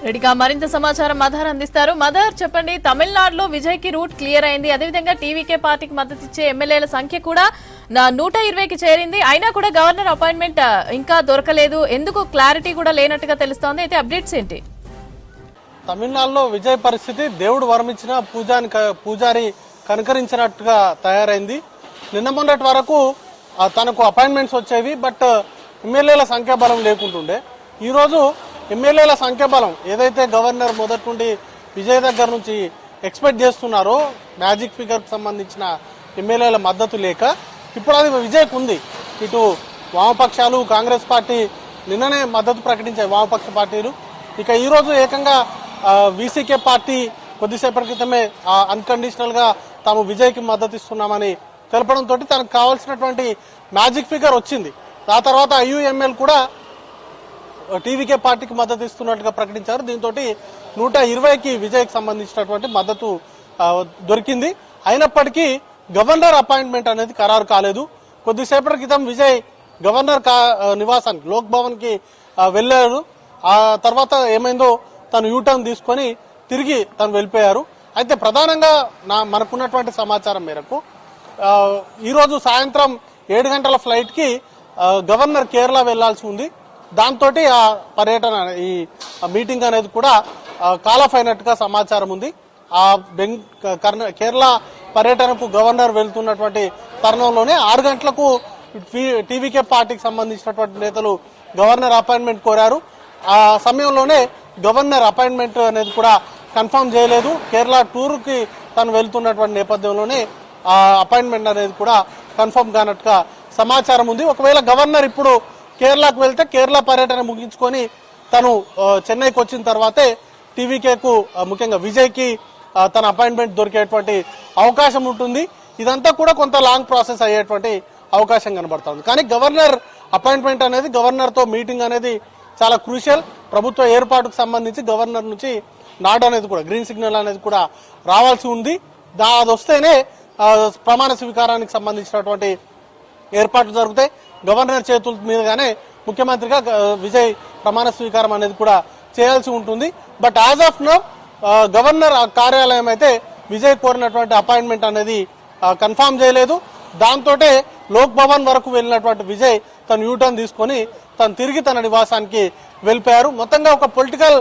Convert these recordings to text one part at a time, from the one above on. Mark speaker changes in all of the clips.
Speaker 1: రెడీగా మరింత సమాచారం మదర్ అందిస్తారు. మదర్ చెప్పండి, తమిళనాడులో విజయ్ కి రూట్ క్లియర్ అయింది. అదేవిధంగా టీవీకే పార్టీకి మద్దతు ఇచ్చే ఎమ్మెల్యేల సంఖ్య కూడా 120కి చేరింది. అయినా కూడా గవర్నర్ అపాయింట్మెంట్ ఇంకా దొరకలేదు. ఎందుకు క్లారిటీ కూడా లేనట్టుగా తెలుస్తోంది. అయితే అప్డేట్స్ ఏంటి?
Speaker 2: తమిళనాడులో విజయ్ పరిస్థితి దేవుడు వరమించిన పూజారి కనుకరించినట్టుగా తయారైంది. నిన్న మొన్నటి వరకు తనకు అపాయింట్మెంట్స్ వచ్చేవి, బట్ ఎమ్మెల్యేల సంఖ్యాబలం లేకుంటుండే. ఈరోజు ఎమ్మెల్యేల సంఖ్యాబలం ఏదైతే గవర్నర్ మొదటి నుండి విజయ్ దగ్గర నుంచి ఎక్స్పెక్ట్ చేస్తున్నారో మ్యాజిక్ ఫిగర్కి సంబంధించిన ఎమ్మెల్యేల మద్దతు లేక ఇప్పుడు అది విజయ్కు ఉంది. ఇటు వామపక్షాలు, కాంగ్రెస్ పార్టీ నిన్ననే మద్దతు ప్రకటించాయి వామపక్ష పార్టీలు. ఇక ఈరోజు ఏకంగా వీసీకే పార్టీ కొద్దిసేపటి క్రితమే అన్కండిషనల్ గా తాము విజయ్కి మద్దతు ఇస్తున్నామని తెలపడంతో తనకు కావాల్సినటువంటి మ్యాజిక్ ఫిగర్ వచ్చింది. ఆ తర్వాత ఐయుఎంఎల్ కూడా టీవీకే పార్టీకి మద్దతు ఇస్తున్నట్టుగా ప్రకటించారు. దీంతో 120కి విజయ్కి సంబంధించినటువంటి మద్దతు దొరికింది. అయినప్పటికీ గవర్నర్ అపాయింట్మెంట్ అనేది ఖరారు కాలేదు. కొద్దిసేపటి క్రితం విజయ్ గవర్నర్ నివాసానికి, లోక్ భవన్ కి వెళ్లారు. ఆ తర్వాత ఏమైందో తను యూటర్న్ తీసుకొని తిరిగి తను వెళ్ళిపోయారు. అయితే ప్రధానంగా మనకున్నటువంటి సమాచారం మేరకు ఈరోజు సాయంత్రం 7 గంటల ఫ్లైట్ కి గవర్నర్ కేరళ వెళ్లాల్సి ఉంది. దాంతో ఆ పర్యటన, ఈ మీటింగ్ అనేది కూడా కాల్ ఆఫ్ అయినట్టుగా సమాచారం ఉంది. ఆ కేరళ పర్యటనకు గవర్నర్ వెళ్తున్నటువంటి తరుణంలోనే 6 గంటలకు టీవీకే పార్టీకి సంబంధించినటువంటి నేతలు గవర్నర్ అపాయింట్మెంట్ కోరారు. ఆ సమయంలోనే గవర్నర్ అపాయింట్మెంట్ అనేది కూడా కన్ఫర్మ్ చేయలేదు. కేరళ టూర్ కి తను వెళ్తున్నటువంటి నేపథ్యంలోనే ఆ అపాయింట్మెంట్ అనేది కూడా కన్ఫర్మ్ కానట్టుగా సమాచారం ఉంది. ఒకవేళ గవర్నర్ ఇప్పుడు కేరళకు వెళ్తే కేరళ పర్యటన ముగించుకొని తను చెన్నైకి వచ్చిన తర్వాతే టీవీకేకు, ముఖ్యంగా విజయ్కి తన అపాయింట్మెంట్ దొరికేటువంటి అవకాశం ఉంటుంది. ఇదంతా కూడా కొంత లాంగ్ ప్రాసెస్ అయ్యేటువంటి అవకాశం కనబడుతుంది. కానీ గవర్నర్ అపాయింట్మెంట్ అనేది, గవర్నర్ తో మీటింగ్ అనేది చాలా క్రూషియల్. ప్రభుత్వ ఏర్పాటుకు సంబంధించి గవర్నర్ నుంచి నాడ్ అనేది కూడా, గ్రీన్ సిగ్నల్ అనేది కూడా రావాల్సి ఉంది. అది వస్తేనే ప్రమాణ స్వీకారానికి సంబంధించినటువంటి ఏర్పాట్లు జరుగుతాయి. గవర్నర్ చేతుల మీదుగానే ముఖ్యమంత్రిగా విజయ్ ప్రమాణ స్వీకారం అనేది కూడా చేయాల్సి ఉంటుంది. But as of now governor కార్యాలయం అయితే విజయ్ కోరినటువంటి అపాయింట్మెంట్ అనేది కన్ఫర్మ్ చేయలేదు. దాంతో లోక్ భవన్ వరకు వెళ్ళినటువంటి విజయ్ తను యూటర్న్ తీసుకొని తను తిరిగి తన నివాసానికి వెళ్ళిపోయారు. మొత్తంగా ఒక పొలిటికల్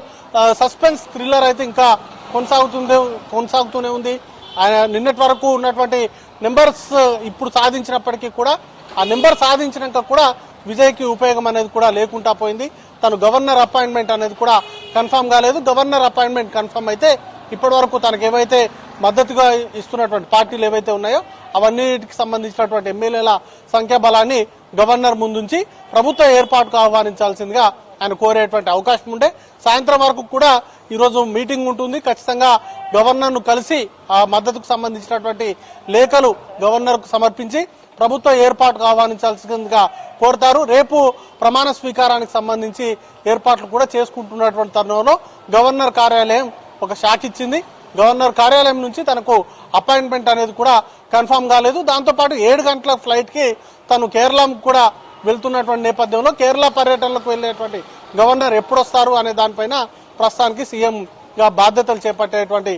Speaker 2: సస్పెన్స్ థ్రిల్లర్ అయితే ఇంకా కొనసాగుతూనే ఉంది. ఆయన నిన్నటి వరకు ఉన్నటువంటి నెంబర్స్ ఇప్పుడు సాధించినప్పటికీ కూడా ఆ నెంబర్ సాధించినాక కూడా విజయ్కి ఉపయోగం అనేది కూడా లేకుండా పోయింది. తను గవర్నర్ అపాయింట్మెంట్ అనేది కూడా కన్ఫర్మ్ కాలేదు. గవర్నర్ అపాయింట్మెంట్ కన్ఫర్మ్ అయితే ఇప్పటి వరకు తనకు ఏవైతే మద్దతుగా ఇస్తున్నటువంటి పార్టీలు ఏవైతే ఉన్నాయో అవన్నిటికి సంబంధించినటువంటి ఎమ్మెల్యేల సంఖ్యాబలాన్ని గవర్నర్ ముందుంచి ప్రభుత్వ ఏర్పాటుకు ఆహ్వానించాల్సిందిగా ఆయన కోరేటువంటి అవకాశం ఉండే. సాయంత్రం వరకు కూడా ఈరోజు మీటింగ్ ఉంటుంది. ఖచ్చితంగా గవర్నర్ ను కలిసి ఆ మద్దతుకు సంబంధించినటువంటి లేఖలు గవర్నర్ కు సమర్పించి ప్రభుత్వ ఏర్పాటుకు ఆహ్వానించాల్సిందిగా కోరుతారు. రేపు ప్రమాణ స్వీకారానికి సంబంధించి ఏర్పాట్లు కూడా చేసుకుంటున్నటువంటి తరుణంలో గవర్నర్ కార్యాలయం ఒక షాక్ ఇచ్చింది. గవర్నర్ కార్యాలయం నుంచి తనకు అపాయింట్మెంట్ అనేది కూడా కన్ఫర్మ్ కాలేదు. దాంతోపాటు 7 గంటల ఫ్లైట్ కి తను కేరళకు కూడా వెళ్తున్నటువంటి నేపథ్యంలో కేరళ పర్యటనలకు వెళ్లేటువంటి గవర్నర్ ఎప్పుడు వస్తారు అనే దానిపైన ప్రస్తుతానికి సీఎం గా బాధ్యతలు చేపట్టేటువంటి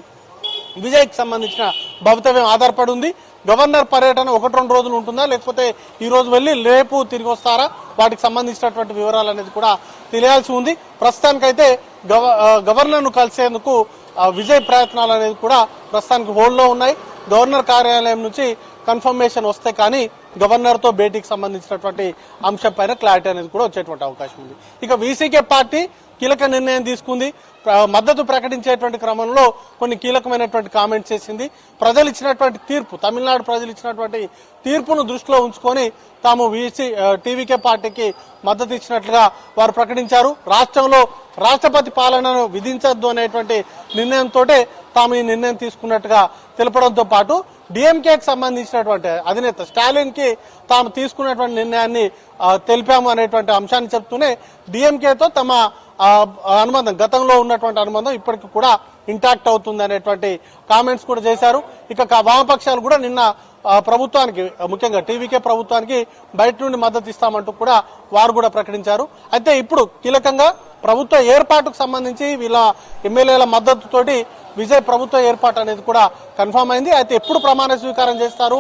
Speaker 2: విజయ్కి సంబంధించిన భవితవ్యం ఆధారపడి ఉంది. గవర్నర్ పర్యటన 1-2 రోజులు ఉంటుందా, లేకపోతే ఈ రోజు వెళ్లి రేపు తిరిగి వస్తారా, వాటికి సంబంధించినటువంటి వివరాలు అనేది కూడా తెలియాల్సి ఉంది. ప్రస్తుతానికైతే గవర్నర్ ను కలిసేందుకు విజయ్ ప్రయత్నాలు అనేది కూడా ప్రస్తుతానికి హోల్డ్ లో ఉన్నాయి. గవర్నర్ కార్యాలయం నుంచి కన్ఫర్మేషన్ వస్తే కానీ గవర్నర్ తో భేటీకి సంబంధించినటువంటి అంశం పైన క్లారిటీ అనేది కూడా వచ్చేటువంటి అవకాశం ఉంది. ఇక వీసీకే పార్టీ కీలక నిర్ణయం తీసుకుంది. మద్దతు ప్రకటించేటువంటి క్రమంలో కొన్ని కీలకమైనటువంటి కామెంట్స్ చేసింది. ప్రజలు ఇచ్చినటువంటి తీర్పు, తమిళనాడు ప్రజలు ఇచ్చినటువంటి తీర్పును దృష్టిలో ఉంచుకొని తాము టీవీకే పార్టీకి మద్దతు ఇచ్చినట్లుగా వారు ప్రకటించారు. రాష్ట్రంలో రాష్ట్రపతి పాలనను విధించద్దు అనేటువంటి నిర్ణయంతో తాము ఈ నిర్ణయం తీసుకున్నట్టుగా తెలపడంతో పాటు డిఎంకేకి సంబంధించినటువంటి అధినేత స్టాలిన్ కి తాము తీసుకున్నటువంటి నిర్ణయాన్ని తెలిపాము అనేటువంటి అంశాన్ని చెప్తూనే డిఎంకేతో తమ అనుబంధం, గతంలో ఉన్నటువంటి అనుబంధం ఇప్పటికి కూడా ఇంటాక్ట్ అవుతుంది అనేటువంటి కామెంట్స్ కూడా చేశారు. ఇక వామపక్షాలు కూడా నిన్న ప్రభుత్వానికి, ముఖ్యంగా టీవీకే ప్రభుత్వానికి బయట నుండి మద్దతు ఇస్తామంటూ కూడా వారు కూడా ప్రకటించారు. అయితే ఇప్పుడు కీలకంగా ప్రభుత్వ ఏర్పాటుకు సంబంధించి వీళ్ళ ఎమ్మెల్యేల మద్దతుతోటి విజయ్ ప్రభుత్వ ఏర్పాటు అనేది కూడా కన్ఫర్మ్ అయింది. అయితే ఎప్పుడు ప్రమాణ స్వీకారం చేస్తారు,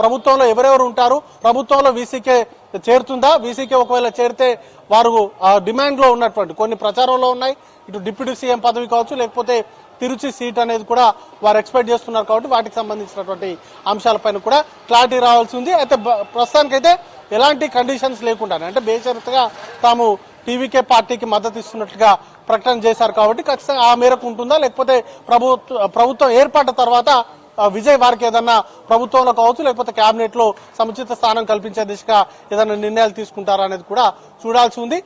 Speaker 2: ప్రభుత్వంలో ఎవరెవరు ఉంటారు, ప్రభుత్వంలో వీసీకే చేరుతుందా, వీసీకే ఒకవేళ చేరితే వారు డిమాండ్ లో ఉన్నటువంటి కొన్ని ప్రచారంలో ఉన్నాయి, ఇటు డిప్యూటీ సీఎం పదవి కావచ్చు, లేకపోతే తిరుచి సీట్ అనేది కూడా వారు ఎక్స్పెక్ట్ చేస్తున్నారు. కాబట్టి వాటికి సంబంధించినటువంటి అంశాలపైన కూడా క్లారిటీ రావాల్సి ఉంది. అయితే ప్రస్తుతానికైతే ఎలాంటి కండిషన్స్ లేకుండానే, అంటే బేషరతుగా తాము టీవీకే పార్టీకి మద్దతు ఇస్తున్నట్లుగా ప్రకటన చేశారు. కాబట్టి ఖచ్చితంగా ఆ మేరకు ఉంటుందా, లేకపోతే ప్రభుత్వం ఏర్పడ్డ తర్వాత విజయ్ వారికి ఏదన్నా ప్రభుత్వంలో కావచ్చు, లేకపోతే కేబినెట్ లో సముచిత స్థానం కల్పించే దిశగా ఏదైనా నిర్ణయాలు తీసుకుంటారా అనేది కూడా చూడాల్సి ఉంది.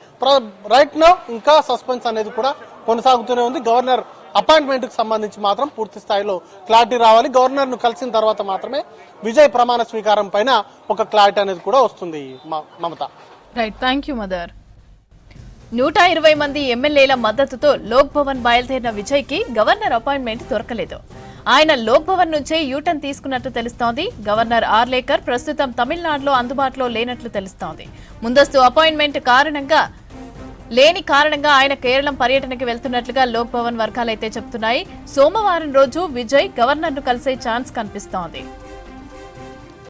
Speaker 2: రైట్ నౌ ఇంకా సస్పెన్స్ అనేది కూడా కొనసాగుతూనే ఉంది. గవర్నర్ అపాయింట్మెంట్ కు సంబంధించి మాత్రం పూర్తి స్థాయిలో క్లారిటీ రావాలి. గవర్నర్ ను కలిసిన తర్వాత మాత్రమే విజయ్ ప్రమాణ స్వీకారం పైన ఒక క్లారిటీ అనేది కూడా వస్తుంది. Mamata.
Speaker 1: Right, thank you mother. 120 మంది ఎమ్మెల్యేల మద్దతుతో లోక్ భవన్ బయలుదేరిన విజయ్ కి గవర్నర్ అపాయింట్మెంట్ దొరకలేదు. ఆయన లోక్ భవన్ నుంచే యూటర్న్ తీసుకున్నట్లు తెలుస్తోంది. గవర్నర్ ఆర్లేకర్ ప్రస్తుతం తమిళనాడులో అందుబాటులో లేనట్లు తెలుస్తోంది. ముందస్తు అపాయింట్మెంట్ లేని కారణంగా ఆయన కేరళం పర్యటనకి వెళ్తున్నట్లుగా లోక్ భవన్ వర్గాలైతే చెబుతున్నాయి. సోమవారం రోజు విజయ్ గవర్నర్ ను కలిసే ఛాన్స్ కనిపిస్తోంది.